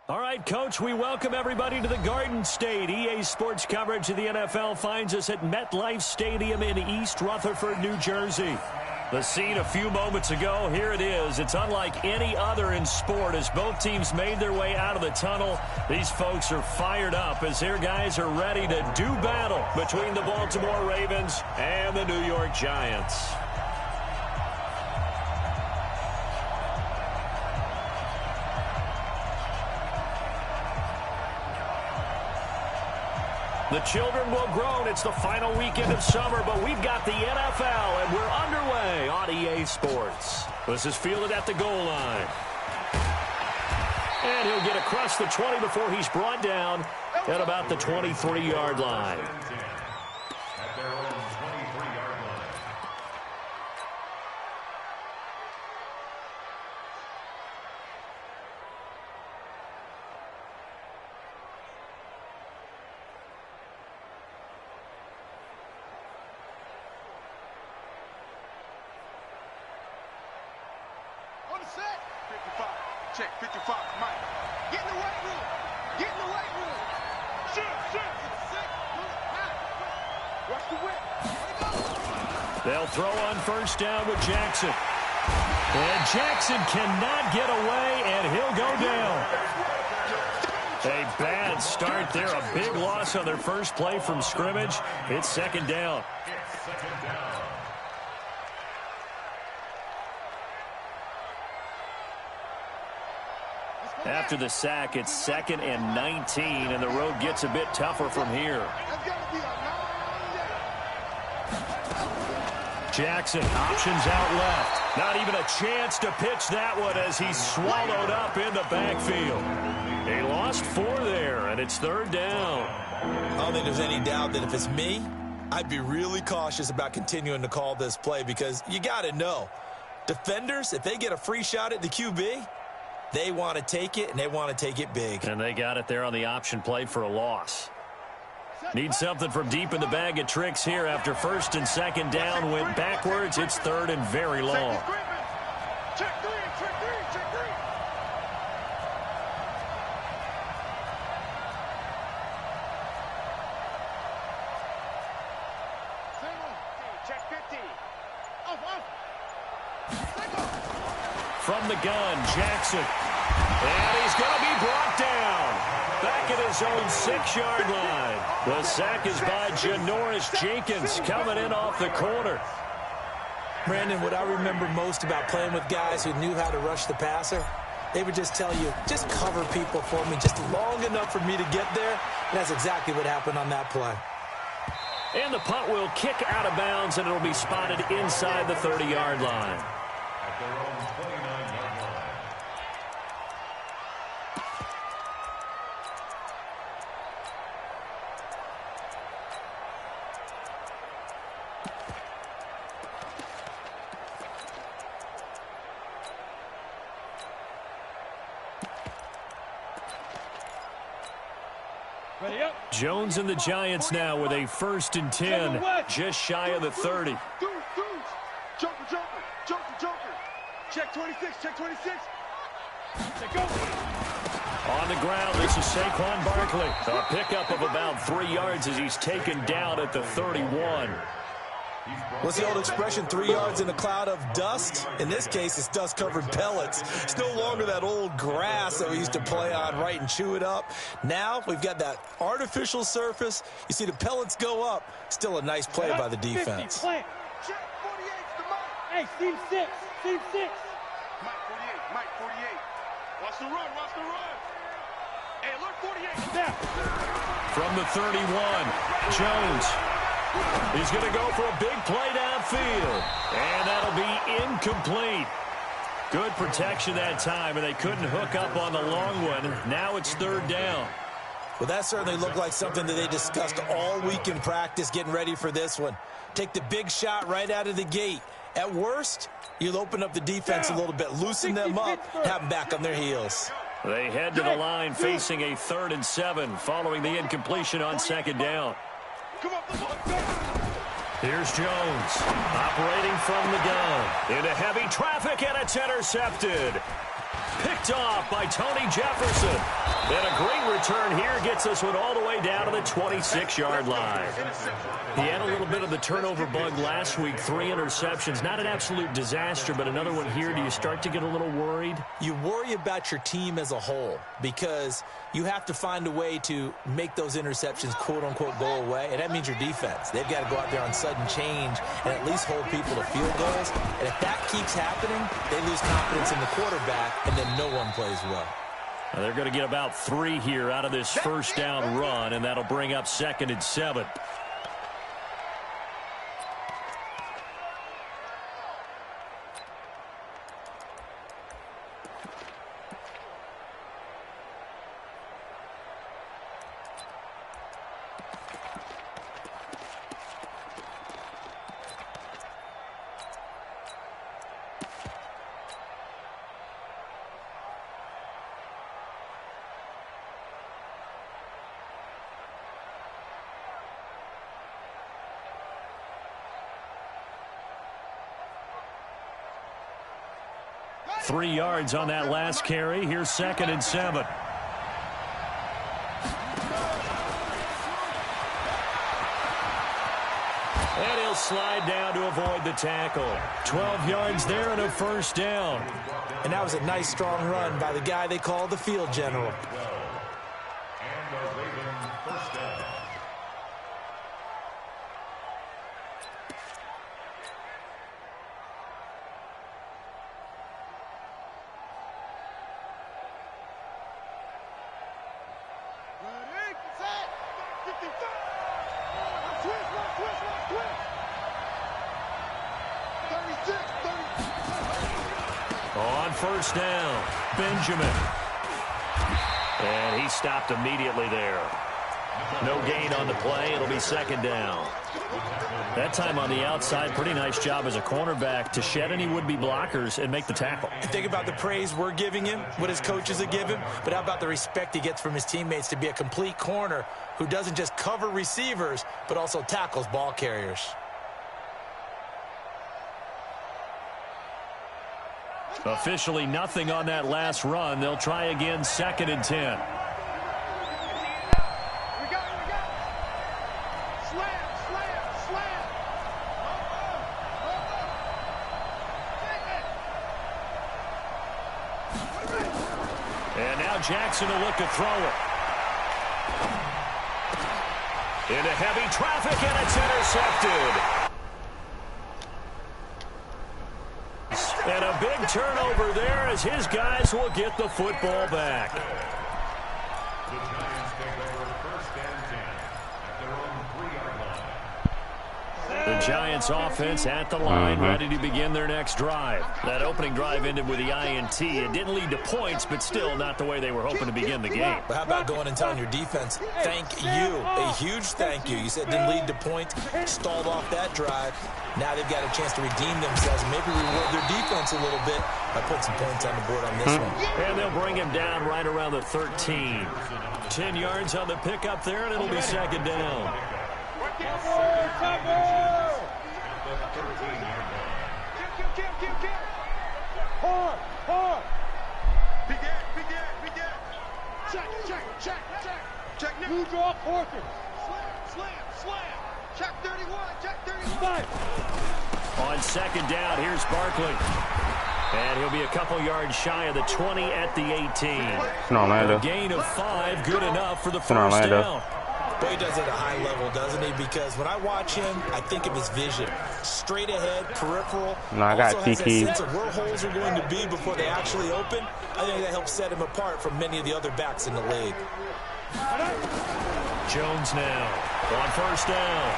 All right, Coach, we welcome everybody to the Garden State. EA Sports coverage of the NFL finds us at MetLife Stadium in East Rutherford, New Jersey. The scene a few moments ago, here it is. It's unlike any other in sport as both teams made their way out of the tunnel. These folks are fired up as their guys are ready to do battle between the Baltimore Ravens and the New York Giants. The children will groan. It's the final weekend of summer, but we've got the NFL, and we're underway on EA Sports. This is fielded at the goal line. And he'll get across the 20 before he's brought down at about the 23-yard line. Check 55, Mike. Get in the weight room. Get in the weight room. Shoot. Watch the whip. They'll throw on first down with Jackson. And Jackson cannot get away, and he'll go down. A bad start there. A big loss on their first play from scrimmage. It's second down. After the sack, it's 2nd and 19, and the road gets a bit tougher from here. Jackson, options out left. Not even a chance to pitch that one as he's swallowed up in the backfield. He lost 4 there, and it's 3rd down. I don't think there's any doubt that if it's me, I'd be really cautious about continuing to call this play because you got to know, defenders, if they get a free shot at the QB, they want to take it, and they want to take it big. And they got it there on the option play for a loss. Need something from deep in the bag of tricks here after 1st and 2nd down. Went backwards. It's 3rd and very long. Check three. Check 50. From the gun, Jackson. And he's going to be brought down. Back at his own 6-yard line. The sack is by Janoris Jenkins coming in off the corner. Brandon, what I remember most about playing with guys who knew how to rush the passer, they would just tell you, just cover people for me just long enough for me to get there. And that's exactly what happened on that play. And the punt will kick out of bounds, and it'll be spotted inside the 30-yard line. Jones and the Giants now with a 1st and 10, just shy of the 30. Joker. Check 26. Go. On the ground, this is Saquon Barkley. A pickup of about 3 yards as he's taken down at the 31. What's the old expression, 3 yards in a cloud of dust? In this case, it's dust-covered pellets. It's no longer that old grass that we used to play on, right, and chew it up. Now we've got that artificial surface. You see the pellets go up. Still a nice play by the defense. 50, check 48's the Mike. Hey, team 6. Mike 48. Watch the run. Hey, look, 48. Step. From the 31, Jones. He's going to go for a big play downfield. And that'll be incomplete. Good protection that time, and they couldn't hook up on the long one. Now it's 3rd down. Well, that certainly looked like something that they discussed all week in practice getting ready for this one. Take the big shot right out of the gate. At worst, you'll open up the defense a little bit, loosen them up, have them back on their heels. They head to the line facing a 3rd and 7 following the incompletion on 2nd down. Here's Jones, operating from the gun. Into heavy traffic, and it's intercepted. Picked off by Tony Jefferson. And a great return here gets us one all the way down to the 26-yard line. He had a little bit of the turnover bug last week, 3 interceptions. Not an absolute disaster, but another one here. Do you start to get a little worried? You worry about your team as a whole because you have to find a way to make those interceptions, quote-unquote, go away, and that means your defense. They've got to go out there on sudden change and at least hold people to field goals. And if that keeps happening, they lose confidence in the quarterback, and then no one plays well. Well, they're going to get about 3 here out of this first down run, and that'll bring up 2nd and 7. Three yards on that last carry. Here's 2nd and 7. And he'll slide down to avoid the tackle. 12 yards there and a first down. And that was a nice, strong run by the guy they call the field general. On first down, Benjamin. And he stopped immediately there. No gain on the play. It'll be 2nd down. That time on the outside, pretty nice job as a cornerback to shed any would-be blockers and make the tackle. And think about the praise we're giving him, what his coaches are giving, but how about the respect he gets from his teammates to be a complete corner who doesn't just cover receivers, but also tackles ball carriers. Officially nothing on that last run. They'll try again, 2nd and 10. And now Jackson will look to throw it. Into heavy traffic, and it's intercepted. And a big turnover there as his guys will get the football back. The Giants take over 1st and 10 at their own 3-yard line. The Giants offense at the line, ready to begin their next drive. That opening drive ended with the INT. It didn't lead to points, but still not the way they were hoping to begin the game. But how about going and telling your defense, thank you, a huge thank you. You said it didn't lead to points, stalled off that drive. Now they've got a chance to redeem themselves, maybe reward their defense a little bit by putting some points on the board on this one. And they'll bring him down right around the 13. 10 yards on the pickup there, and it'll be 2nd down. Check. New draw, quarter. Slam. Check 31. Check 31. On 2nd down, here's Barkley. And he'll be a couple yards shy of the 20 at the 18. A gain of 5, good enough for the first down. Boy, he does it at a high level, doesn't he? Because when I watch him, I think of his vision. Straight ahead, peripheral. I got also has that TT. sense of where holes are going to be before they actually open. I think that helps set him apart from many of the other backs in the league. Jones now on first down.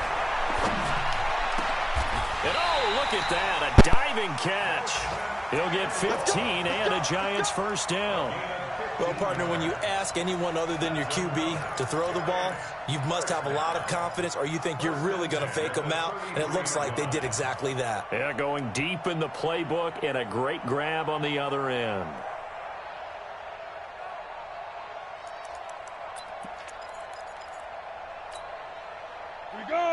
And oh, look at that, a diving catch. He'll get 15 and a Giants first down. Well, partner, when you ask anyone other than your QB to throw the ball, you must have a lot of confidence, or you think you're really going to fake them out, and it looks like they did exactly that. Yeah, going deep in the playbook and a great grab on the other end.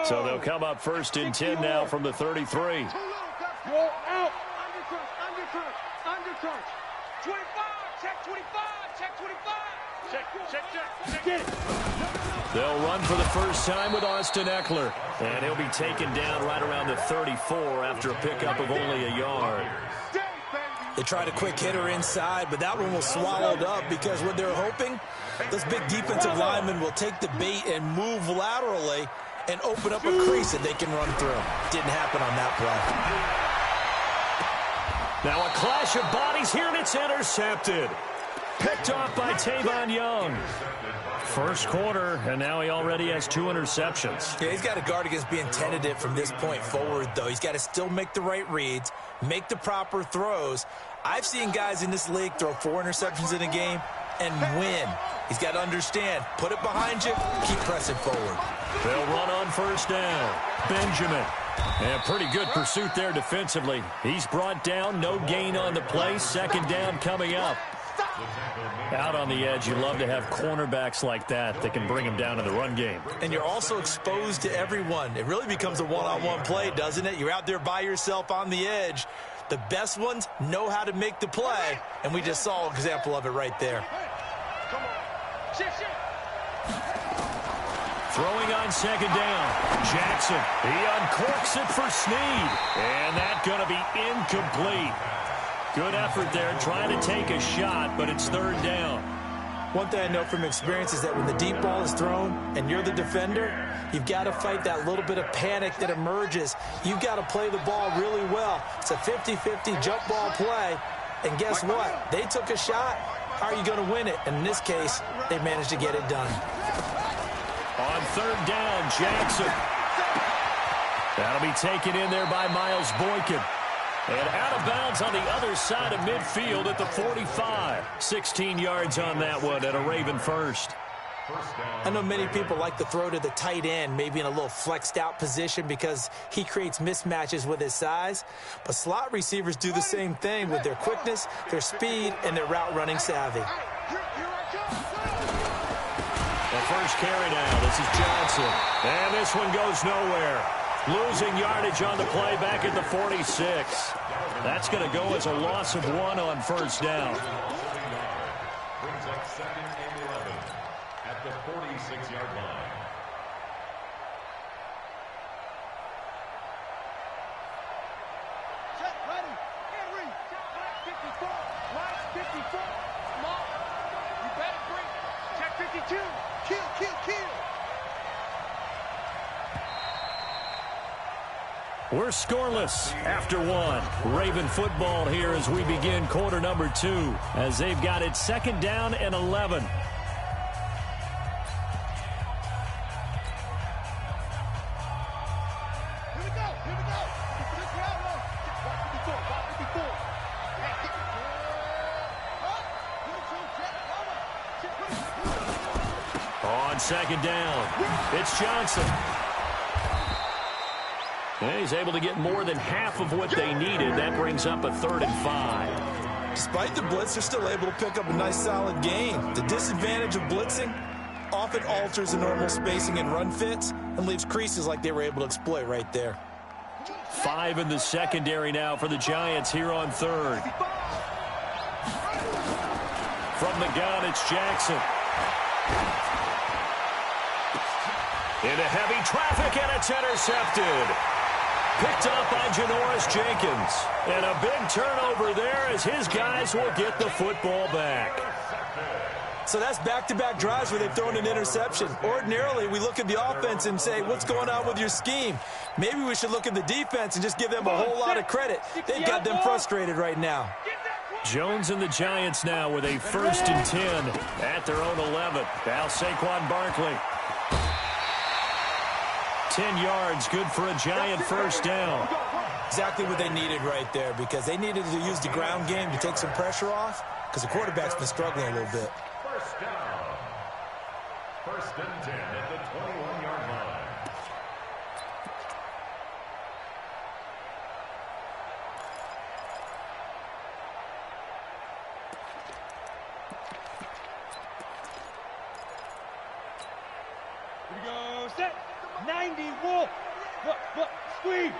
So they'll come up 1st and 10 now from the 33. Go out. Undercut. 25. Check 25. Check 25. Check. Get it. They'll run for the first time with Austin Eckler. And he'll be taken down right around the 34 after a pickup of only a yard. They tried a quick hitter inside, but that one was swallowed up because what they're hoping, this big defensive lineman will take the bait and move laterally and open up a crease that they can run through. Didn't happen on that play. Now a clash of bodies here, and it's intercepted. Picked off by Tavon Young. First quarter, and now he already has 2 interceptions. Yeah, he's got to guard against being tentative from this point forward, though. He's got to still make the right reads, make the proper throws. I've seen guys in this league throw 4 interceptions in a game and win. He's got to understand, put it behind you, keep pressing forward. They'll run on first down. Benjamin. And pretty good pursuit there defensively. He's brought down, no gain on the play. Second down coming up. Out on the edge, you love to have cornerbacks like that can bring him down in the run game. And you're also exposed to everyone. It really becomes a one-on-one play, doesn't it? You're out there by yourself on the edge. The best ones know how to make the play, and we just saw an example of it right there. Come on. Shit. Throwing on second down. Jackson, he uncorks it for Snead. And that's going to be incomplete. Good effort there, trying to take a shot, but it's third down. One thing I know from experience is that when the deep ball is thrown and you're the defender, you've got to fight that little bit of panic that emerges. You've got to play the ball really well. It's a 50-50 jump ball play. And guess what? They took a shot. How are you going to win it? And in this case, they managed to get it done. On third down, Jackson. That'll be taken in there by Miles Boykin. And out of bounds on the other side of midfield at the 45. 16 yards on that one and a Raven first. I know many people like to throw to the tight end, maybe in a little flexed out position because he creates mismatches with his size. But slot receivers do the same thing with their quickness, their speed, and their route running savvy. The first carry now. This is Johnson. And this one goes nowhere. Losing yardage on the play back at the 46. That's going to go as a loss of 1 on first down. Brings up second and 11 at the 46-yard line. Check, ready. Henry. Check, 54. Right, 54. Small. You better bring. Check 52. Kill. We're scoreless after 1. Raven football here as we begin quarter number 2, as they've got it second down and 11. Here we go. Check it out, Ron. Check 54. On second down, it's Johnson. And he's able to get more than half of what they needed. That brings up a 3rd and 5. Despite the blitz, they're still able to pick up a nice solid gain. The disadvantage of blitzing often alters the normal spacing and run fits and leaves creases like they were able to exploit right there. 5 in the secondary now for the Giants here on 3rd. From the gun, it's Jackson. Into heavy traffic, and it's intercepted. Picked up by Janoris Jenkins. And a big turnover there as his guys will get the football back. So that's back-to-back drives where they've thrown an interception. Ordinarily, we look at the offense and say, what's going on with your scheme? Maybe we should look at the defense and just give them a whole lot of credit. They've got them frustrated right now. Jones and the Giants now with a 1st and 10 at their own 11. Now Saquon Barkley. 10 yards, good for a Giant first down. Exactly what they needed right there, because they needed to use the ground game to take some pressure off, because the quarterback's been struggling a little bit. First down. 1st and 10 at the 21-yard line. Here we go. Set. 90 Wolf. Look. Squeeze.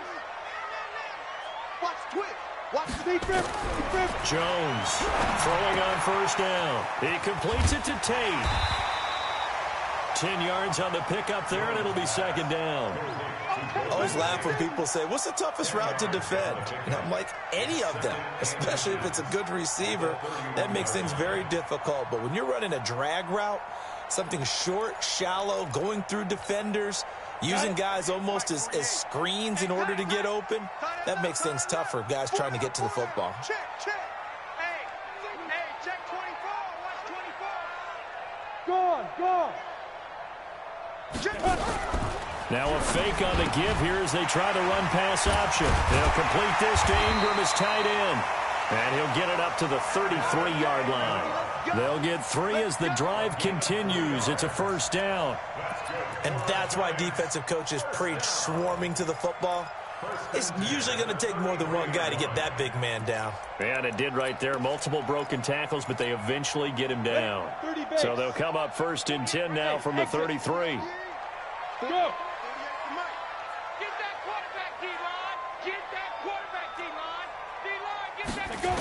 Watch twitch. Watch the defense. Jones throwing on first down. He completes it to Tate. 10 yards on the pickup there, and it'll be second down. I always laugh when people say, what's the toughest route to defend? And I'm like, any of them, especially if it's a good receiver. That makes things very difficult. But when you're running a drag route, something short, shallow, going through defenders, using guys almost as screens in order to get open, that makes things tough for guys trying to get to the football. Check. Hey, check 24. Watch 24. Go on. Now a fake on the give here as they try the run pass option. They'll complete this to Ingram as tight end. And he'll get it up to the 33-yard line. They'll get 3 as the drive continues. It's a first down. And that's why defensive coaches preach swarming to the football. It's usually going to take more than one guy to get that big man down. And it did right there. Multiple broken tackles, but they eventually get him down. So they'll come up first and 10 now from the 33. Go. Get that quarterback, D-line. Get that quarterback, D-line. D-line, get that. Go.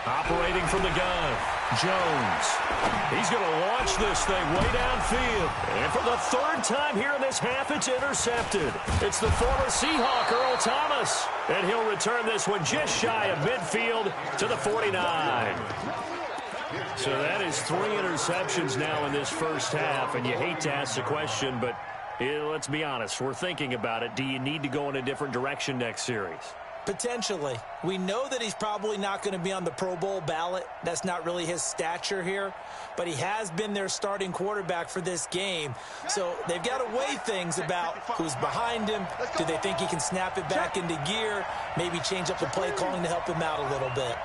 Operating from the gun, Jones. He's going to launch this thing way downfield. And for the third time here in this half, it's intercepted. It's the former Seahawk, Earl Thomas. And he'll return this one just shy of midfield to the 49. So that is 3 interceptions now in this first half. And you hate to ask the question, but let's be honest. We're thinking about it. Do you need to go in a different direction next series? Potentially. We know that he's probably not going to be on the Pro Bowl ballot. That's not really his stature here. But he has been their starting quarterback for this game. So they've got to weigh things about who's behind him. Do they think he can snap it back into gear? Maybe change up the play calling to help him out a little bit.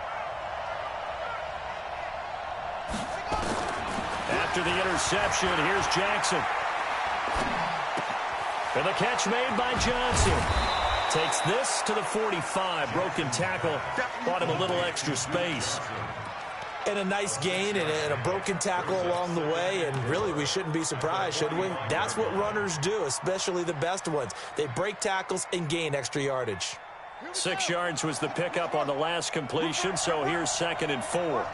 After the interception, here's Jackson. And the catch made by Johnson. Takes this to the 45. Broken tackle. Bought him a little extra space. And a nice gain and a broken tackle along the way. And really, we shouldn't be surprised, should we? That's what runners do, especially the best ones. They break tackles and gain extra yardage. 6 yards was the pickup on the last completion, so here's 2nd and 4.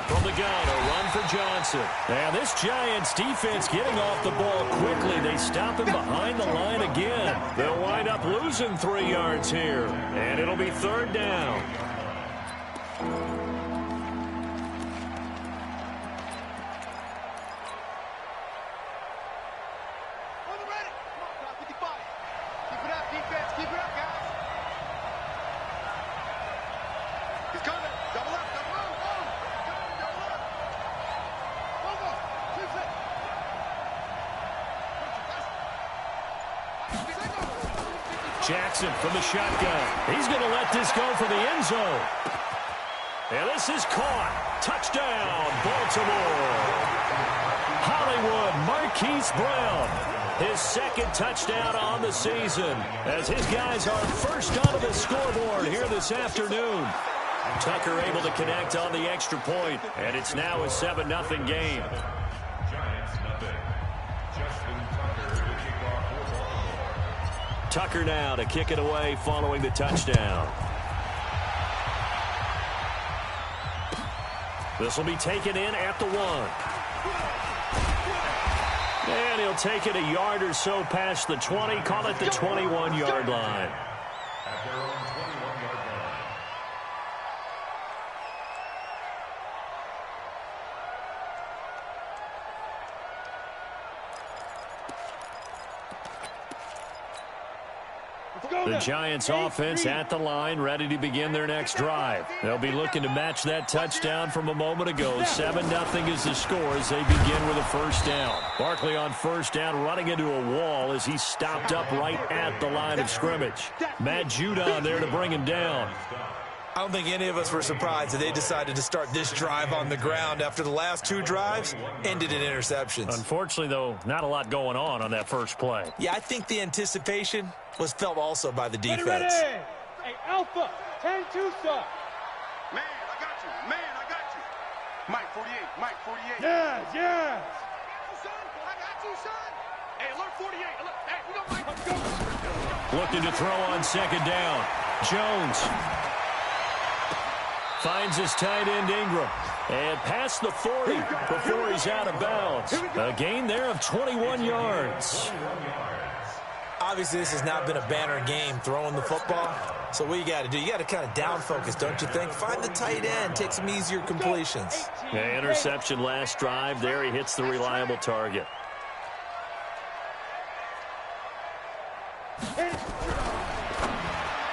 From the gun, a run for Johnson. And this Giants defense getting off the ball quickly. They stop him behind the line again. They'll wind up losing 3 yards here. And it'll be 3rd down. Jackson from the shotgun. He's going to let this go for the end zone. And this is caught. Touchdown, Baltimore. Hollywood Marquise Brown. His 2nd touchdown on the season as his guys are first onto the scoreboard here this afternoon. Tucker able to connect on the extra point, and it's now a 7-0 game. Giants nothing. Justin Tucker to kick off for Baltimore. Tucker now to kick it away following the touchdown. This will be taken in at the 1. And he'll take it a yard or so past the 20, call it the 21-yard line. At their own 21-yard line. The Giants offense at the line, ready to begin their next drive. They'll be looking to match that touchdown from a moment ago. 7-0 is the score as they begin with a first down. Barkley on first down, running into a wall as he's stopped up right at the line of scrimmage. Matt Judon there to bring him down. I don't think any of us were surprised that they decided to start this drive on the ground after the last 2 drives ended in interceptions. Unfortunately, though, not a lot going on that first play. Yeah, I think the anticipation was felt also by the defense. Ready. Hey, Alpha, 10-2, sir. Man, I got you. Mike 48. Mike 48. Yes. Hey, alert 48. Alert. Hey, we don't mind. Looking to throw on second down. Jones finds his tight end Ingram. And past the 40 before he's out of bounds. A gain there of 21 yards. Obviously, this has not been a banner game throwing the football. So what you got to do, you got to kind of down focus, don't you think? Find the tight end, take some easier completions. Yeah, interception last drive. There he hits the reliable target.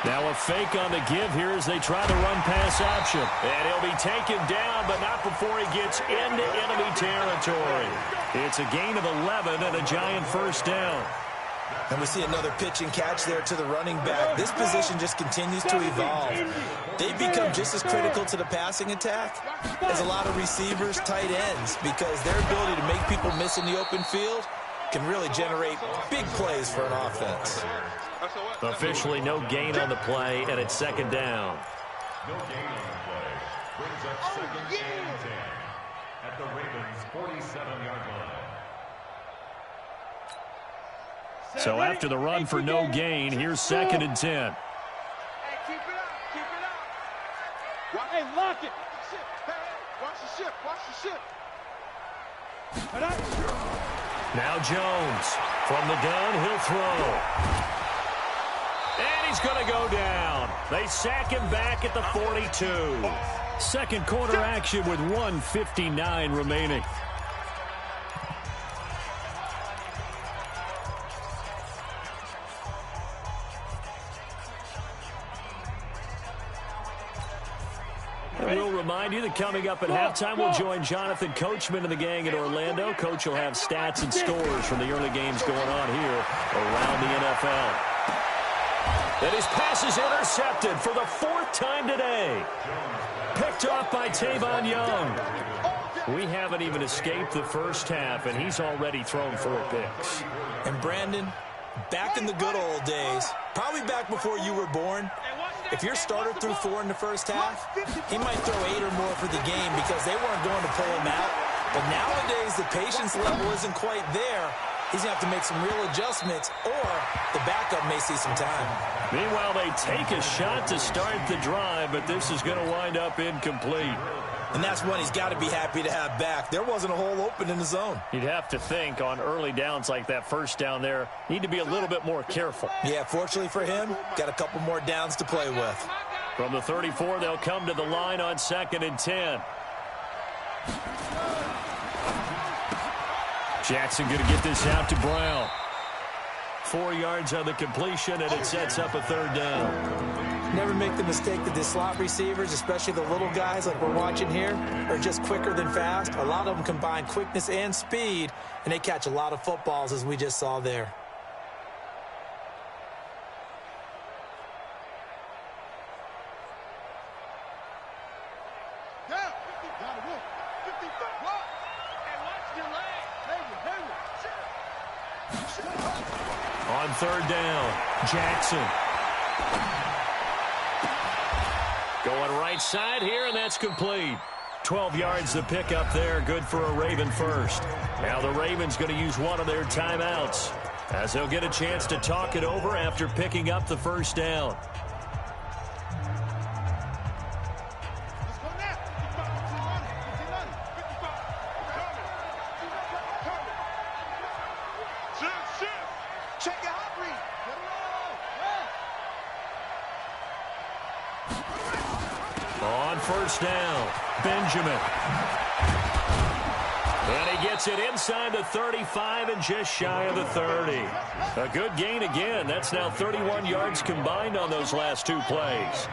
Now a fake on the give here as they try the run-pass option. And he'll be taken down, but not before he gets into enemy territory. It's a gain of 11 and a giant first down. And we see another pitch and catch there to the running back. This position just continues to evolve. They've become just as critical to the passing attack as a lot of receivers, tight ends, because their ability to make people miss in the open field can really generate big plays for an offense. Officially no gain on the play, and it's second down. No gain on the play. Brings up second and 10 at the Ravens' 47-yard line. So after the run for no gain, here's second and 10. Hey, keep it up. Keep it up. Hey, lock it. Hey, watch the ship. Watch the ship. Now Jones from the gun, he'll throw. And he's going to go down. They sack him back at the 42. Second quarter action with 1:59 remaining. We'll remind you that coming up at halftime, we'll join Jonathan Coachman and the gang in Orlando. Coach will have stats and scores from the early games going on here around the NFL. And his pass is intercepted for the fourth time today. Picked off by Tavon Young. We haven't even escaped the first half, and he's already thrown 4 picks. And Brandon, back in the good old days, probably back before you were born, if your starter threw 4 in the first half, he might throw 8 or more for the game because they weren't going to pull him out. But nowadays, the patience level isn't quite there. He's going to have to make some real adjustments, or the backup may see some time. Meanwhile, they take a shot to start the drive, but this is going to wind up incomplete. And that's one he's got to be happy to have back. There wasn't a hole open in the zone. You'd have to think on early downs like that first down there, need to be a little bit more careful. Yeah, fortunately for him, got a couple more downs to play with. From the 34, they'll come to the line on second and 10. Jackson going to get this out to Brown. 4 yards on the completion, and it sets up a third down. Never make the mistake that the slot receivers, especially the little guys like we're watching here, are just quicker than fast. A lot of them combine quickness and speed, and they catch a lot of footballs, as we just saw there. On third down, Jackson. Going right side here, and that's complete. 12 yards to pick up there, good for a Raven first. Now the Ravens going to use one of their timeouts, as they'll get a chance to talk it over after picking up the first down. On first down, Benjamin. And he gets it inside the 35 and just shy of the 30. A good gain again. That's now 31 yards combined on those last 2 plays.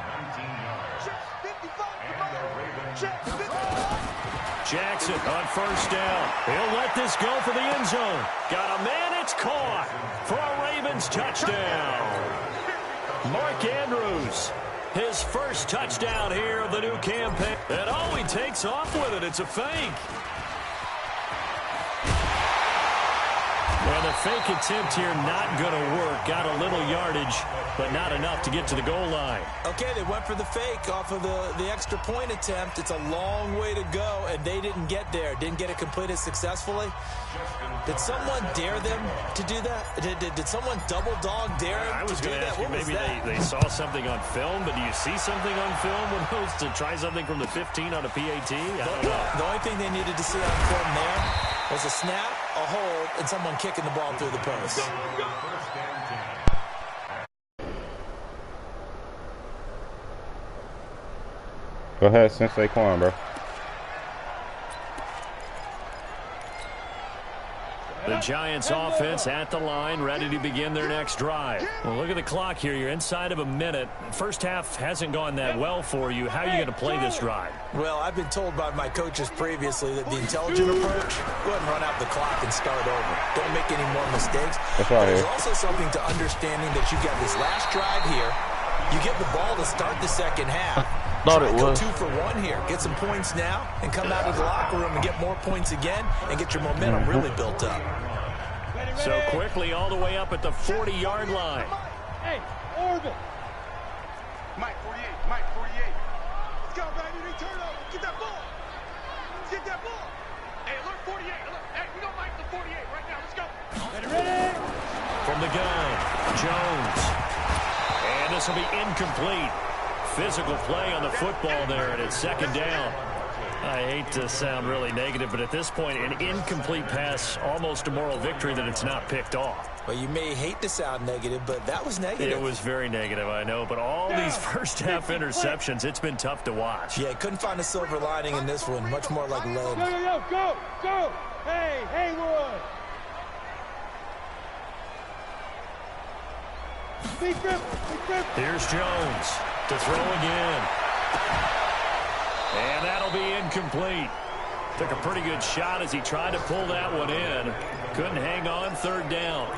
Jackson on first down. He'll let this go for the end zone. Got a man, it's caught for a Ravens touchdown. Mark Andrews, his first touchdown here of the new campaign. And oh, he takes off with it. It's a fake. And the fake attempt here not going to work. Got a little yardage, but not enough to get to the goal line. Okay, they went for the fake off of the extra point attempt. It's a long way to go, and they didn't get there. Didn't get it completed successfully. Did someone dare them to do that? Did someone double dog dare them I was to do going to that? ask you, maybe they saw something on film, but do you see something on film when those to try something from the 15 on a PAT? I don't know. The only thing they needed to see on film there was a snap, a hold, and someone kicking the ball through the post. Go ahead, Sensei Quan, bro. The Giants offense at the line, ready to begin their next drive. Well, look at the clock here. You're inside of a minute. First half hasn't gone that well for you. How are you going to play this drive? Well, I've been told by my coaches previously that the intelligent approach, go ahead and run out the clock and start over. Don't make any more mistakes. That's right. There's also something to understanding that you've got this last drive here. You get the ball to start the second half. Thought Try it to go was 2 for 1 here. Get some points now and come out of the locker room and get more points again and get your momentum really built up. So quickly all the way up at the 40-yard line. Hey, Orville. Mike, 48. Mike, 48. Let's go, baby. They turn over. Get that ball. Let's get that ball. Hey, alert 48. Alert. Hey, we got Mike the 48 right now. Let's go. Ready? From the gun, Jones. And this will be incomplete. Physical play on the football there, and it's second down. I hate to sound really negative, but at this point, an incomplete pass, almost a moral victory that it's not picked off. Well, you may hate to sound negative, but that was negative. It was very negative, I know, but all these first-half interceptions, it's been tough to watch. Yeah, couldn't find a silver lining in this one. Much more like lead. Go. Hey, Haywood. Here's Jones to throw again. And that'll be incomplete. Took a pretty good shot as he tried to pull that one in. Couldn't hang on, third down.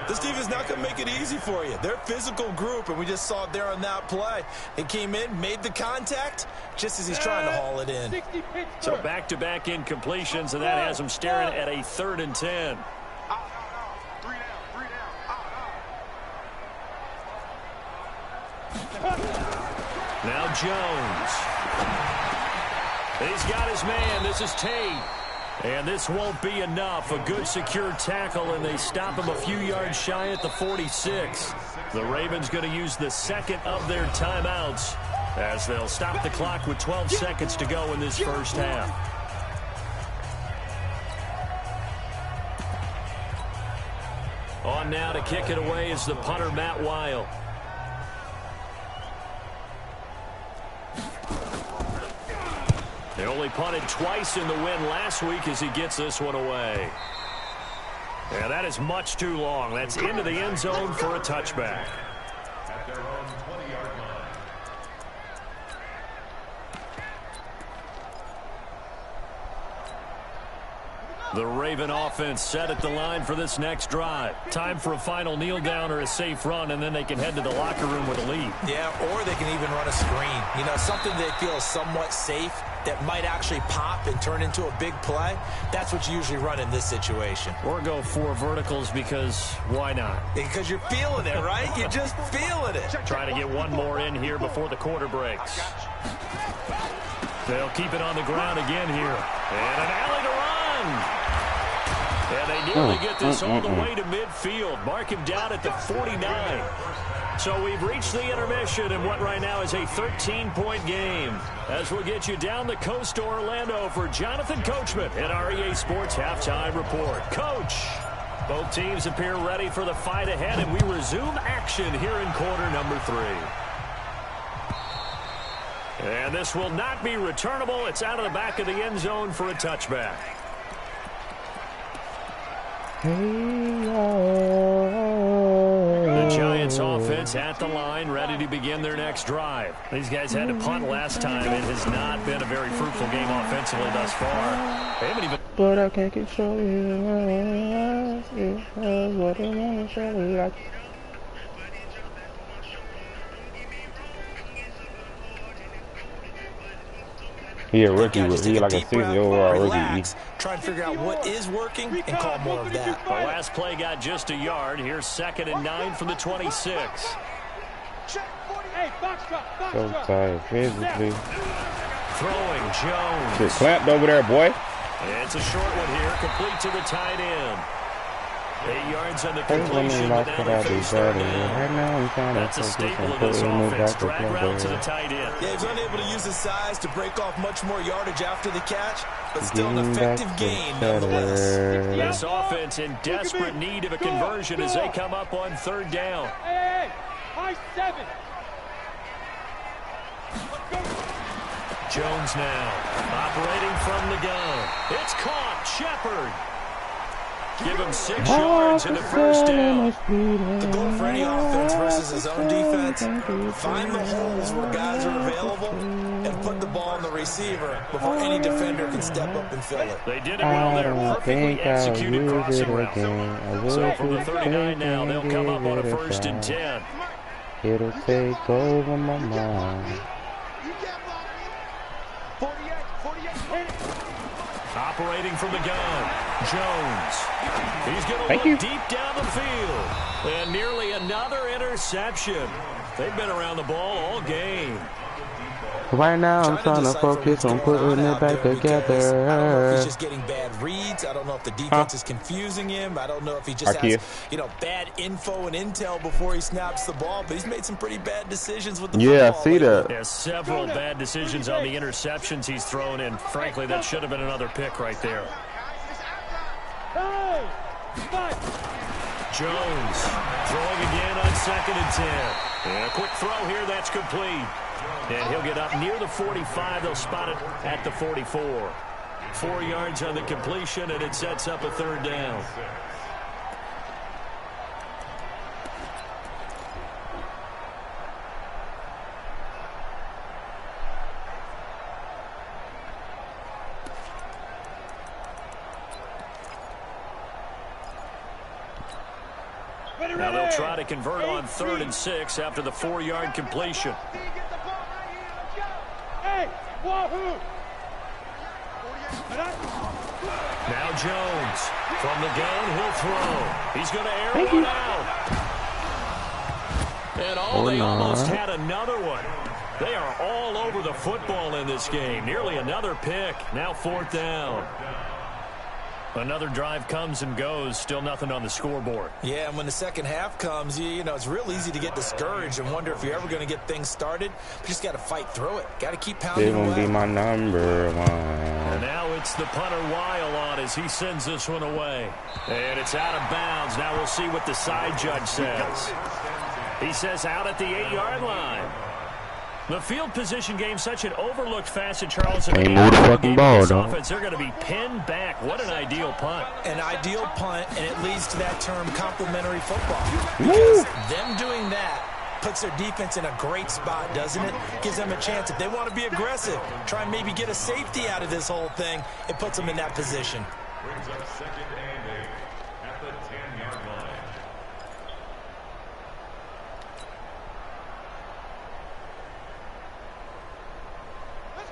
This team is not going to make it easy for you. They're a physical group, and we just saw it there on that play. They came in, made the contact, just as he's trying to haul it in. So back-to-back incompletions, and that has him staring at a 3rd and 10. Now Jones. He's got his man. This is Tate. And this won't be enough. A good secure tackle, and they stop him a few yards shy at the 46. The Ravens going to use the second of their timeouts as they'll stop the clock with 12 seconds to go in this first half. On now to kick it away is the punter, Matt Weil. They only punted twice in the win last week as he gets this one away. Yeah, that is much too long. That's into the end zone for a touchback. At their own 20-yard line. The Raven offense set at the line for this next drive. Time for a final kneel down or a safe run, and then they can head to the locker room with a lead. Yeah, or they can even run a screen. You know, something they feel somewhat safe that might actually pop and turn into a big play. That's what you usually run in this situation. Or go 4 verticals because why not? Because you're feeling it, right? You're just feeling it. Trying to get one more in here before the quarter breaks. They'll keep it on the ground again here. And an alley to run. And they nearly get this all the way to midfield. Mark him down at the 49. So we've reached the intermission in what right now is a 13-point game. As we'll get you down the coast to Orlando for Jonathan Coachman at our EA Sports Halftime Report. Coach, both teams appear ready for the fight ahead, and we resume action here in quarter number 3. And this will not be returnable. It's out of the back of the end zone for a touchback. The Giants offense at the line, ready to begin their next drive. These guys had to punt last time. It has not been a very fruitful game offensively thus far. They haven't even... But I can't control you. What I want to show you. He a rookie. Just He take like a deep breath, 60 overall rookie. relax, try and figure out what is working and call more of that. The last play got just a yard. Here's 2nd and 9 from the 26. So tired physically. Throwing Jones. Shit clamped over there, boy. It's a short one here, complete to the tight end. 8 yards on the completion, but now they face third down. That's a staple of this offense. Drag route to the tight end. Yeah, he's unable to use his size to break off much more yardage after the catch, but still an effective gain nonetheless. This offense in desperate need of a conversion as they come up on 3rd down. Hey, high 7. Jones now, operating from the gun. It's caught, Shepard. Give him 6 yards in the first down. The goal for any offense versus his own defense, find the holes where guys are available and put the ball on the receiver before any defender can step up and fill it. They did it well there, perfectly executed crossing route. So from the 39 now, they'll come up on a 1st and 10. It'll take over my mind. Operating from the gun, Jones. He's going to look deep down the field. And nearly another interception. They've been around the ball all game. Right now, I'm trying to focus on putting it back together. I don't know if he's just getting bad reads. I don't know if the defense is confusing him. I don't know if he just has, bad info and intel before he snaps the ball. But he's made some pretty bad decisions with the football. Yeah, I see that. Yeah, several bad decisions on the interceptions he's thrown in. Frankly, that should have been another pick right there. Jones throwing again on 2nd and 10. And a quick throw here, that's complete. And he'll get up near the 45. They'll spot it at the 44. 4 yards on the completion, and it sets up a 3rd down. Now they'll try to convert on 3rd and 6 after the 4-yard completion. Now Jones from the gun, he'll throw. He's going to air one out. And they almost had another one. They are all over the football in this game. Nearly another pick. Now 4th down. Another drive comes and goes. Still nothing on the scoreboard. Yeah, and when the second half comes, you know, it's real easy to get discouraged and wonder if you're ever going to get things started. You just got to fight through it. Got to keep pounding away. They're going to be my number 1. And now it's the punter Weil on as he sends this one away. And it's out of bounds. Now we'll see what the side judge says. He says out at the 8-yard line. The field position game, such an overlooked facet, Charles. Ain't move the fucking ball, dog. They're going to be pinned back. What an ideal punt. An ideal punt, and it leads to that term complementary football. Because them doing that puts their defense in a great spot, doesn't it? Gives them a chance. If they want to be aggressive, try and maybe get a safety out of this whole thing, it puts them in that position. Brings up 2nd and 8 at the 10-yard line.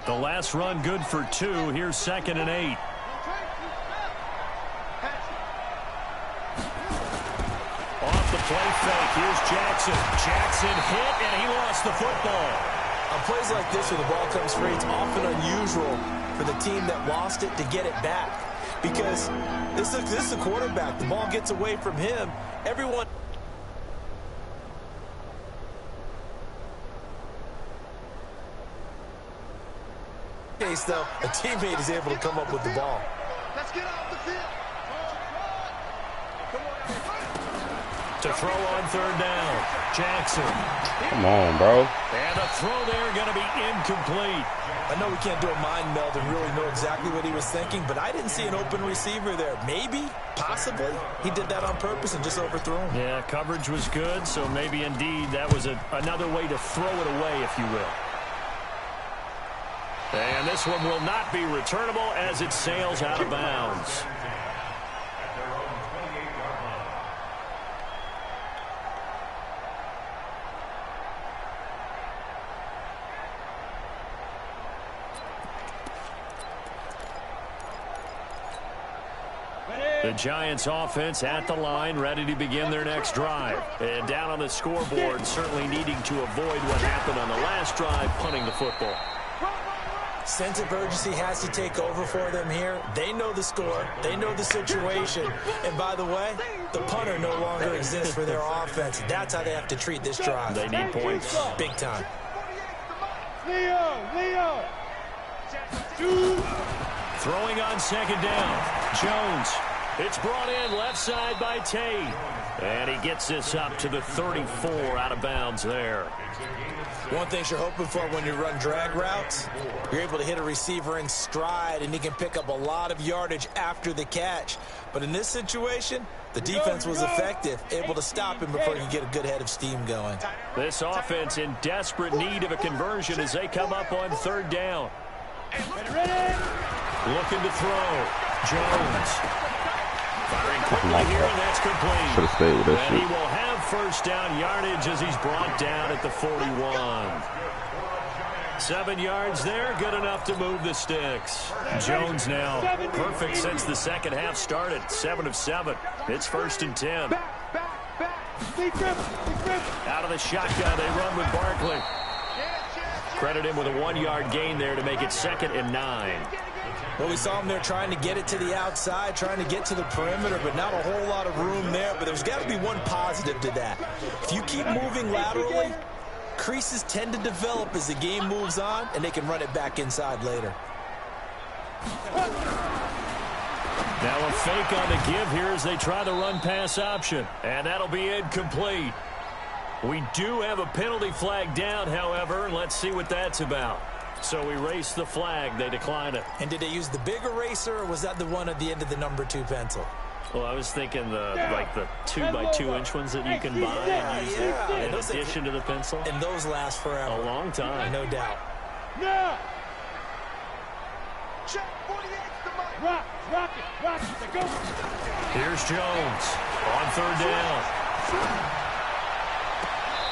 The last run good for 2. Here's 2nd and 8. Off the play fake. Here's Jackson. Jackson hit, and he lost the football. On plays like this where the ball comes free, it's often unusual for the team that lost it to get it back. Because this is a quarterback. The ball gets away from him. Everyone... case, though, a teammate is able to come up with the ball. Let's get off the field. To throw on 3rd down, Jackson. Come on, bro. And a throw there going to be incomplete. I know we can't do a mind meld and really know exactly what he was thinking, but I didn't see an open receiver there. Maybe, possibly, he did that on purpose and just overthrew him. Yeah, coverage was good, so maybe indeed that was another way to throw it away, if you will. And this one will not be returnable as it sails out of bounds. The Giants offense at the line, ready to begin their next drive. And down on the scoreboard, certainly needing to avoid what happened on the last drive, punting the football. Sense of urgency has to take over for them here. They know the score. They know the situation. And by the way, the punter no longer exists for their offense. That's how they have to treat this drive. They need points. Big time. Leo. Throwing on second down. Jones. It's brought in left side by Tate. And he gets this up to the 34 out of bounds there. One thing you're hoping for when you run drag routes, you're able to hit a receiver in stride, and he can pick up a lot of yardage after the catch. But in this situation, the defense was effective, able to stop him before he could get a good head of steam going. This offense in desperate need of a conversion as they come up on third down. Looking to throw. Jones. Firing quickly here, and that's complete. Should have stayed with that And shit. he will have first down yardage as he's brought down at the 41. 7 yards there, good enough to move the sticks. Jones now perfect since the second half started. 7 of 7. It's 1st and 10. Out of the shotgun, they run with Barkley. Credit him with a 1-yard gain there to make it 2nd and 9. Well, we saw him there trying to get it to the outside, trying to get to the perimeter, but not a whole lot of room there. But there's got to be one positive to that. If you keep moving laterally, creases tend to develop as the game moves on, and they can run it back inside later. Now a fake on the give here as they try the run-pass option. And that'll be incomplete. We do have a penalty flag down, however, and let's see what that's about. So we race the flag. They decline it. And did they use the big eraser, or was that the one at the end of the number 2 pencil? Well, I was thinking the 2x2-inch ones that you can buy and use in addition to the pencil. And those last forever. A long time. No doubt. Now. Check 48's the mic. Rock it. Go. Here's Jones on third down.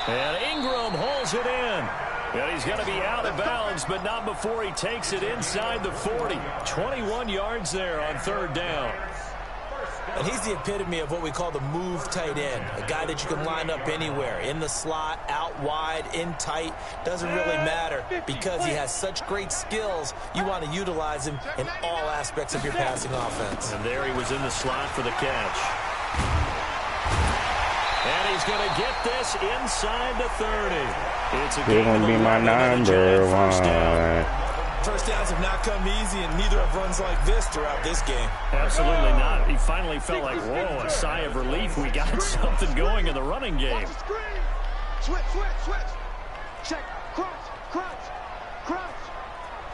And Ingram holds it in. And he's going to be out of bounds, but not before he takes it inside the 40. 21 yards there on third down. And he's the epitome of what we call the move tight end, a guy that you can line up anywhere, in the slot, out wide, in tight, doesn't really matter because he has such great skills. You want to utilize him in all aspects of your passing offense. And there he was in the slot for the catch. And he's going to get this inside the 30. It's a You're going to be my number one. First downs have not come easy, and neither have runs like this throughout this game. Absolutely not. He finally felt like, whoa, a sigh of relief. We got something going in the running game. Switch. Check. Crouch.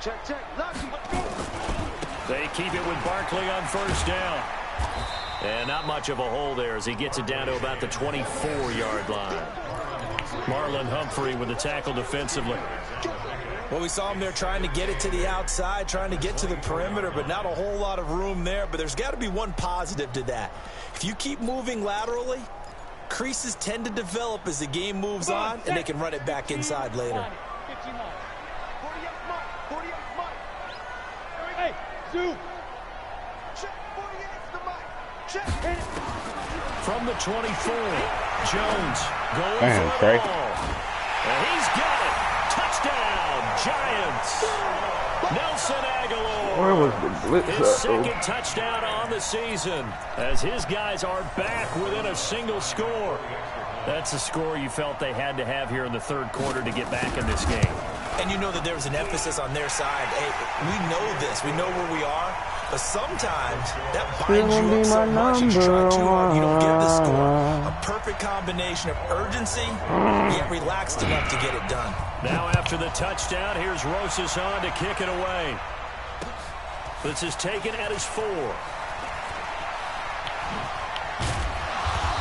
Check. Lucky. They keep it with Barkley on first down. And not much of a hole there as he gets it down to about the 24-yard line. Marlon Humphrey with the tackle defensively. Well, we saw him there trying to get it to the outside, trying to get to the perimeter, but not a whole lot of room there. But there's got to be one positive to that. If you keep moving laterally, creases tend to develop as the game moves on, and they can run it back inside later. 48 Mike. Hey, Zoo. Check 48's the mic. Check. From the 24, Jones going Damn, for the Trey. ball. And he's got it. Touchdown, Giants. Nelson Aguilar. Where was the blitz His at, second touchdown on the season as his guys are back within a single score. That's a score you felt they had to have here in the third quarter to get back in this game. And you know that there was an emphasis on their side. Hey, we know this. We know where we are. But sometimes that binds you up so much that you try too hard, you don't get the score. A perfect combination of urgency, yet relaxed enough to get it done. Now after the touchdown, here's Rosas on to kick it away. This is taken at his 4.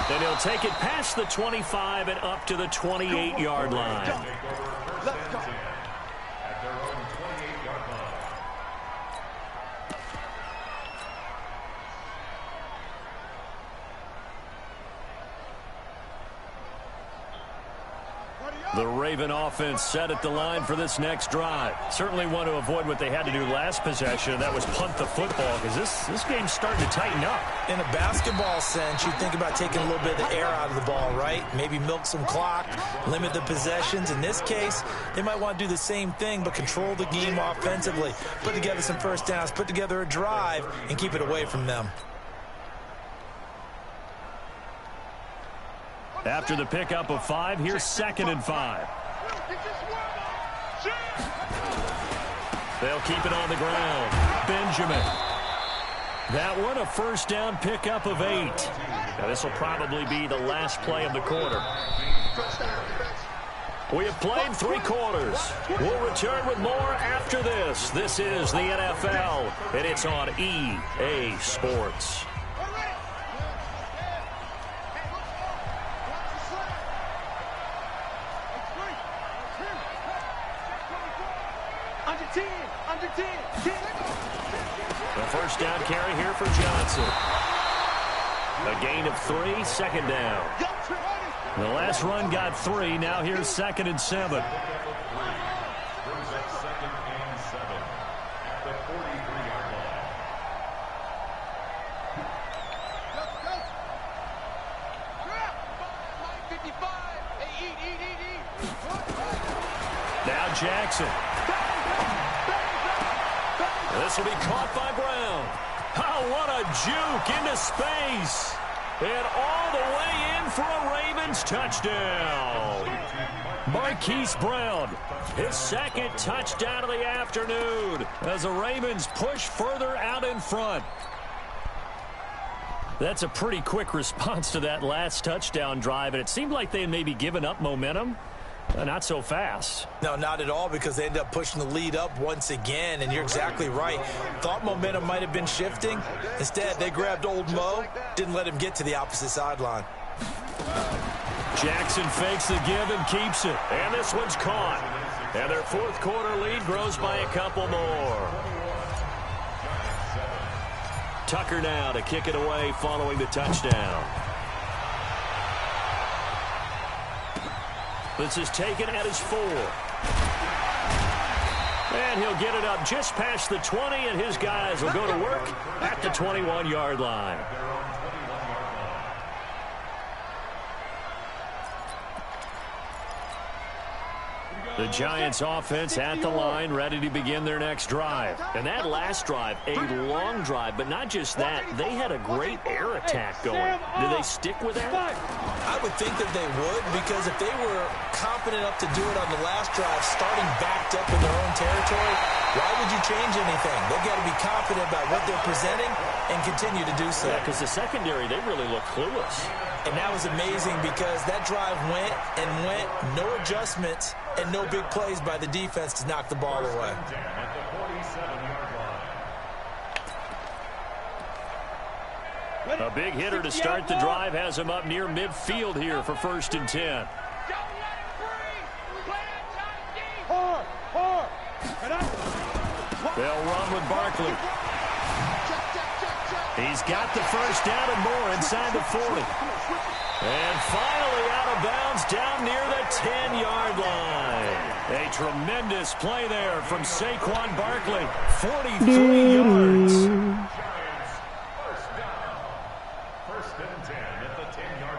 Then he'll take it past the 25 and up to the 28-yard line. Let's go. At their own 28-yard line. Ready The Raven offense set at the line for this next drive. Certainly want to avoid what they had to do last possession. That was punt the football, because this game's starting to tighten up. In a basketball sense, you think about taking a little bit of the air out of the ball, right? Maybe milk some clock, limit the possessions. In this case, they might want to do the same thing, but control the game offensively. Put together some first downs, put together a drive, and keep it away from them. After the pickup of 5, here's 2nd and 5. They'll keep it on the ground. Benjamin. That one, a first down pickup of 8. Now, this will probably be the last play of the quarter. We have played 3 quarters. We'll return with more after this. This is the NFL, and it's on EA Sports. The first down carry here for Johnson. A gain of 3, 2nd down. The last run got 3. Now here's 2nd and 7. Brings up 2nd and 7 at the 43-yard line. Now Jackson. This will be caught by Brown. Oh, what a juke into space. And all the way in for a Ravens touchdown. Marquise Brown, his 2nd touchdown of the afternoon as the Ravens push further out in front. That's a pretty quick response to that last touchdown drive, and it seemed like they had maybe given up momentum. Not so fast. No, not at all, because they ended up pushing the lead up once again, and you're exactly right. Thought momentum might have been shifting. Instead, they grabbed old Mo, didn't let him get to the opposite sideline. Jackson fakes the give and keeps it. And this one's caught. And their 4th quarter lead grows by a couple more. Tucker now to kick it away following the touchdown. This is taken at his 4. And he'll get it up just past the 20, and his guys will go to work at the 21-yard line. The Giants offense at the line, ready to begin their next drive. And that last drive, a long drive, but not just that. They had a great air attack going. Do they stick with that? I would think that they would, because if they were confident enough to do it on the last drive, starting backed up in their own territory, why would you change anything? They've got to be confident about what they're presenting and continue to do so. Yeah, because the secondary, they really look clueless. And that was amazing, because that drive went and went, no adjustments, and no big plays by the defense to knock the ball away. A big hitter to start the drive has him up near midfield here for 1st and 10. They'll run with Barkley. He's got the first down and more inside the 40. And finally out of bounds down near the 10-yard line. A tremendous play there from Saquon Barkley. 43 yards.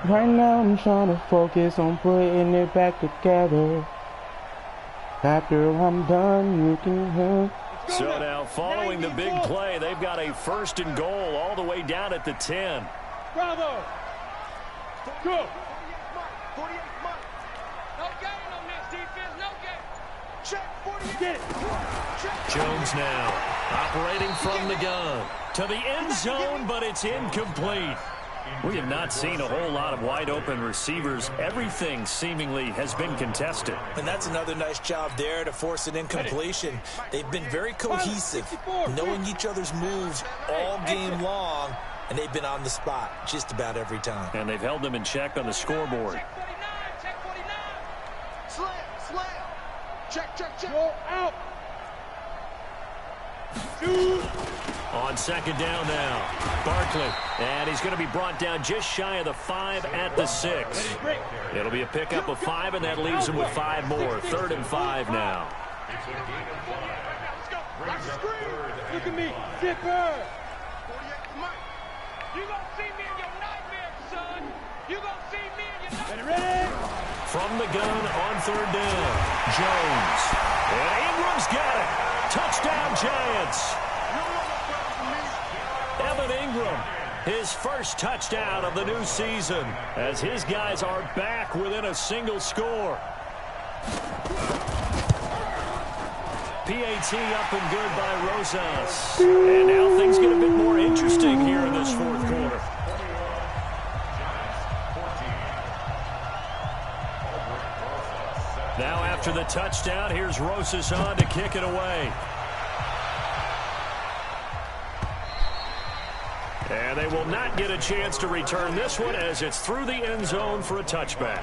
Right now I'm trying to focus on putting it back together. After I'm done, you can hear. So now following the big play, they've got a 1st and goal all the way down at the 10. Bravo. Go. 48, Mike. No gain on this defense, no gain. Check, 48. Get it. Check. Jones now operating from the gun to the end zone, but it's incomplete. We have not seen a whole lot of wide-open receivers. Everything seemingly has been contested. And that's another nice job there to force an incompletion. They've been very cohesive, knowing each other's moves all game long, and they've been on the spot just about every time. And they've held them in check on the scoreboard. Check 49, check 49. Slam, slam. Check, check, check. Go out. On second down now, Barkley. And he's going to be brought down just shy of the 5 at the 6. It'll be a pickup of 5, and that leaves him with 5 more. 3rd and 5 now. Look at me, Zipper. You gonna see me in your nightmares, son. You gonna see me in your nightmares. Ready? From the gun on 3rd down, Jones. And Ingram's got it. Touchdown, Giants. Evan Ingram, his first touchdown of the new season, as his guys are back within a single score. PAT up and good by Rosas. And now things get a bit more interesting here in this 4th quarter. Now after the touchdown, here's Rosas on to kick it away. And they will not get a chance to return this one as it's through the end zone for a touchback.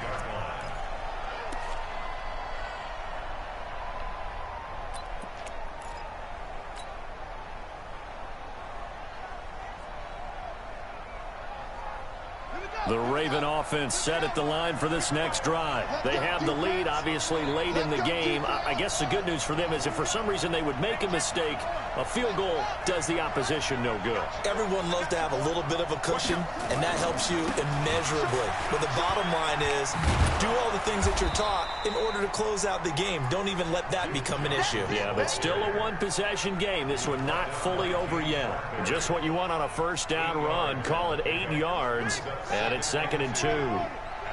The Raven offense set at the line for this next drive. They have the lead, obviously, late in the game. I guess the good news for them is if for some reason they would make a mistake, a field goal does the opposition no good. Everyone loves to have a little bit of a cushion, and that helps you immeasurably. But the bottom line is, do all the things that you're taught in order to close out the game. Don't even let that become an issue. Yeah, but still a one-possession game. This one not fully over yet. Just what you want on a first down run. Call it 8 yards, and it's 2nd and 2.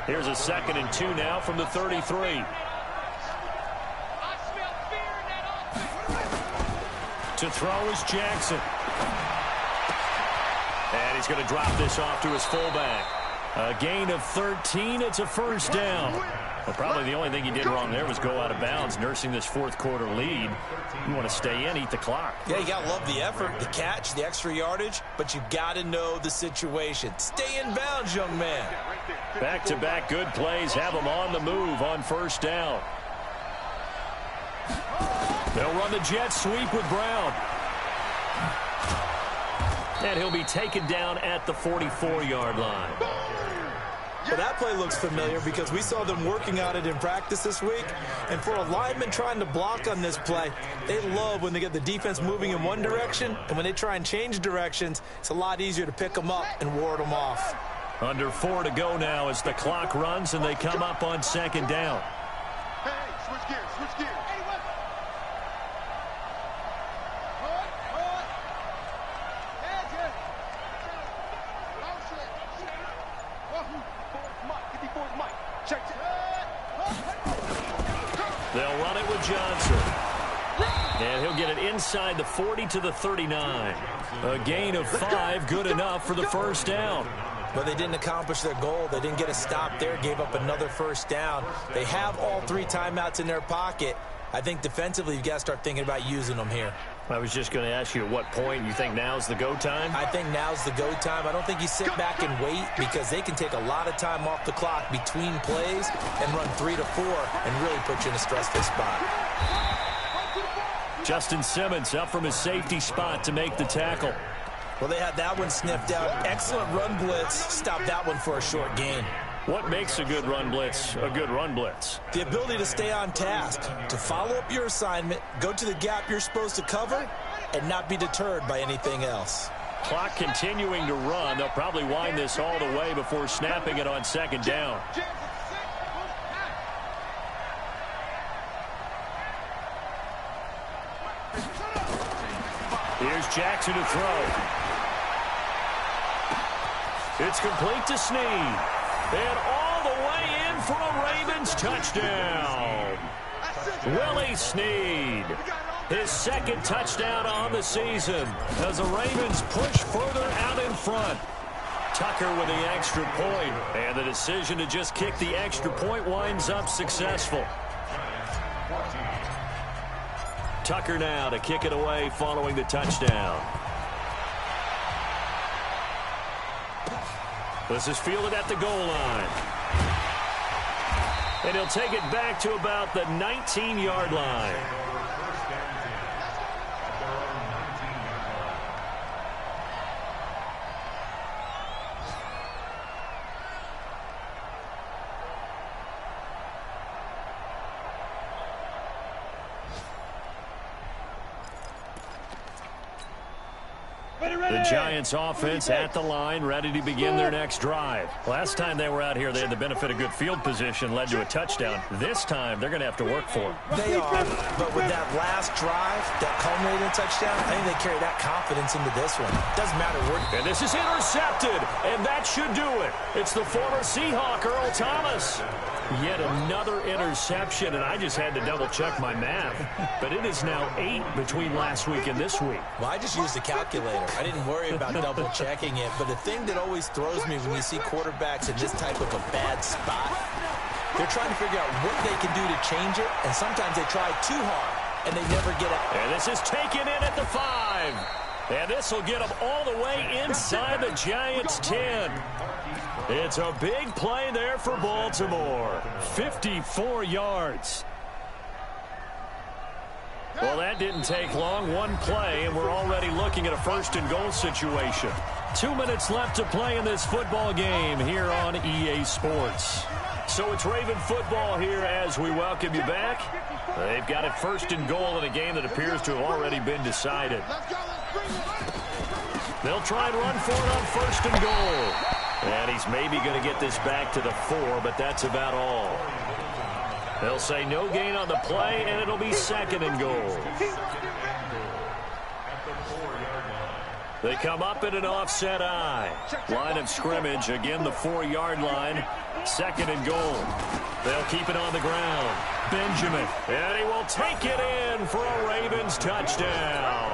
Here's a 2nd and 2 now from the 33. To throw is Jackson. And he's going to drop this off to his fullback. A gain of 13. It's a first down. Well, probably the only thing he did wrong there was go out of bounds, nursing this 4th quarter lead. You want to stay in, eat the clock. Yeah, you got to love the effort, the catch, the extra yardage, but you got to know the situation. Stay in bounds, young man. Back-to-back good plays have him on the move on first down. They'll run the jet sweep with Brown. And he'll be taken down at the 44-yard line. Well, that play looks familiar because we saw them working on it in practice this week. And for a lineman trying to block on this play, they love when they get the defense moving in one direction. And when they try and change directions, it's a lot easier to pick them up and ward them off. Under 4 to go now as the clock runs and they come up on 2nd down. Hey, switch gears, switch gears. They'll run it with Johnson. And he'll get it inside the 40 to the 39. A gain of 5, good enough for the first down. But they didn't accomplish their goal. They didn't get a stop there, gave up another first down. They have all 3 timeouts in their pocket. I think defensively you've got to start thinking about using them here. I was just going to ask you at what point you think now's the go time? I think now's the go time. I don't think you sit back and wait because they can take a lot of time off the clock between plays and run 3 to 4 and really put you in a stressful spot. Justin Simmons up from his safety spot to make the tackle. Well, they had that one sniffed out. Excellent run blitz. Stopped that one for a short gain. What makes a good run blitz a good run blitz? The ability to stay on task, to follow up your assignment, go to the gap you're supposed to cover, and not be deterred by anything else. Clock continuing to run. They'll probably wind this all the way before snapping it on 2nd down. Here's Jackson to throw. It's complete to Snead. And all the way in for a Ravens touchdown. Willie Snead. His 2nd touchdown on the season as the Ravens push further out in front. Tucker with the extra point. And the decision to just kick the extra point winds up successful. Tucker now to kick it away following the touchdown. This is fielded at the goal line. And he'll take it back to about the 19-yard line. The Giants offense at the line, ready to begin their next drive. Last time they were out here, they had the benefit of good field position, led to a touchdown. This time, they're going to have to work for it. They are, but with that last drive, that culminated in touchdown, I think they carry that confidence into this one. Doesn't matter where. And this is intercepted, and that should do it. It's the former Seahawk, Earl Thomas. Yet another interception, and I just had to double-check my math. But it is now 8 between last week and this week. Well, I just used the calculator. I didn't worry about double-checking it. But the thing that always throws me when you see quarterbacks in this type of a bad spot, they're trying to figure out what they can do to change it, and sometimes they try too hard, and they never get out. And this is taken in at the 5. And this will get them all the way inside the Giants' 10. It's a big play there for Baltimore. 54 yards. Well, that didn't take long. One play, and we're already looking at a first-and-goal situation. 2 minutes left to play in this football game here on EA Sports. So it's Raven football here as we welcome you back. They've got it first and goal in a game that appears to have already been decided. They'll try and run for it on first and goal. And he's maybe going to get this back to the 4, but that's about all. They'll say no gain on the play, and it'll be second and goal. They come up at an offset eye. Line of scrimmage, again the 4-yard line. Second and goal. They'll keep it on the ground. Benjamin, and he will take it in for a Ravens touchdown.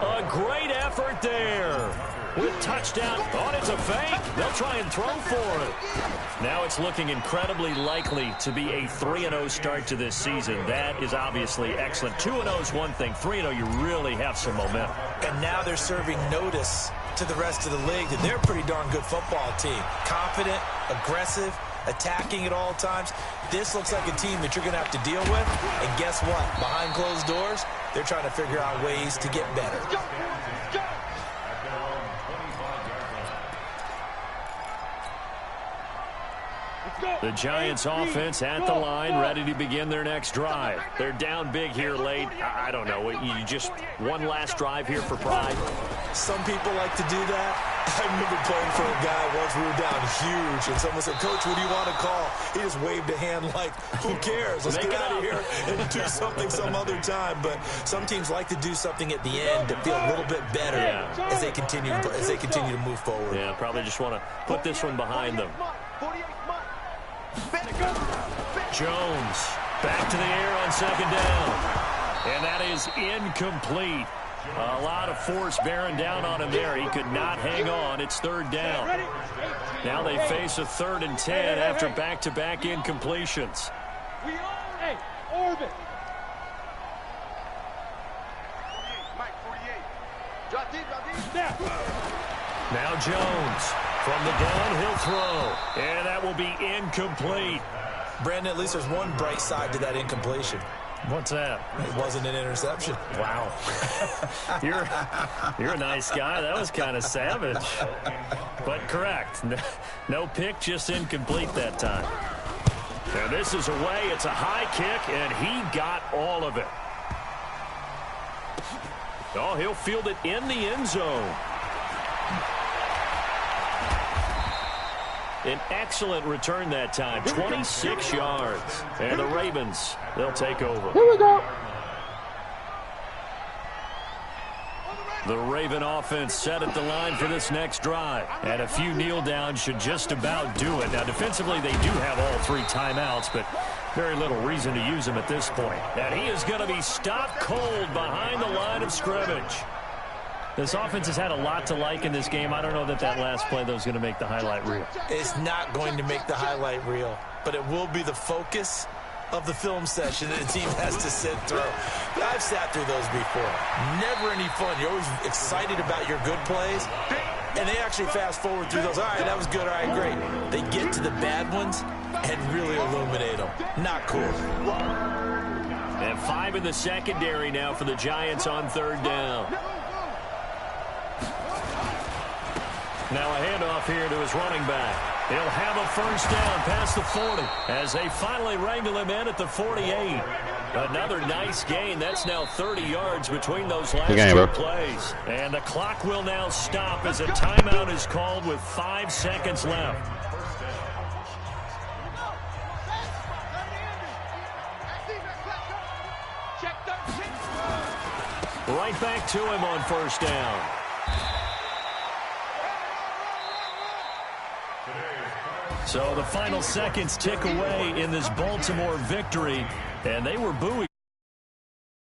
A great effort there. With touchdown. Oh, it's a fake. They'll try and throw for it. Now it's looking incredibly likely to be a 3-0 start to this season. That is obviously excellent. 2-0 is one thing. 3-0, you really have some momentum. And now they're serving notice to the rest of the league that they're a pretty darn good football team. Confident, aggressive, attacking at all times. This looks like a team that you're going to have to deal with. And guess what? Behind closed doors, they're trying to figure out ways to get better. The Giants offense at the line, ready to begin their next drive. They're down big here late. I don't know. You just one last drive here for pride. Some people like to do that. I remember playing for a guy once. We were down huge, and someone said, "Coach, what do you want to call?" He just waved a hand like, "Who cares? Let's get out of here and do something some other time." But some teams like to do something at the end to feel a little bit better as they continue to move forward. Yeah, probably just want to put this one behind them. Jones back to the air on second down. And that is incomplete. A lot of force bearing down on him there. He could not hang on. It's third down. Now they face a 3rd and 10 after back-to-back incompletions. Hey, orbit. Mike, 48. Drop deep, snap. Now Jones from the gun, he'll throw. And that will be incomplete. Brandon, at least there's one bright side to that incompletion. What's that? It wasn't an interception. Wow. You're a nice guy. That was kind of savage. But correct. No pick, just incomplete that time. And this is away. It's a high kick, and he got all of it. Oh, he'll field it in the end zone. An excellent return that time, 26 yards. And the Ravens, they'll take over. Here we go. The Raven offense set at the line for this next drive. And a few kneel downs should just about do it. Now, defensively, they do have all 3 timeouts, but very little reason to use them at this point. And he is going to be stopped cold behind the line of scrimmage. This offense has had a lot to like in this game. I don't know that last play, though, is going to make the highlight reel. It's not going to make the highlight reel, but it will be the focus of the film session that the team has to sit through. I've sat through those before. Never any fun. You're always excited about your good plays, and they actually fast forward through those. All right, that was good. All right, great. They get to the bad ones and really illuminate them. Not cool. And 5 in the secondary now for the Giants on 3rd down. Now a handoff here to his running back. He'll have a first down past the 40 as they finally wrangle him in at the 48. Another nice gain. That's now 30 yards between those last game, two bro. plays. And the clock will now stop as a timeout is called with 5 seconds left. Right back to him on first down. So the final seconds tick away in this Baltimore victory, and they were booing.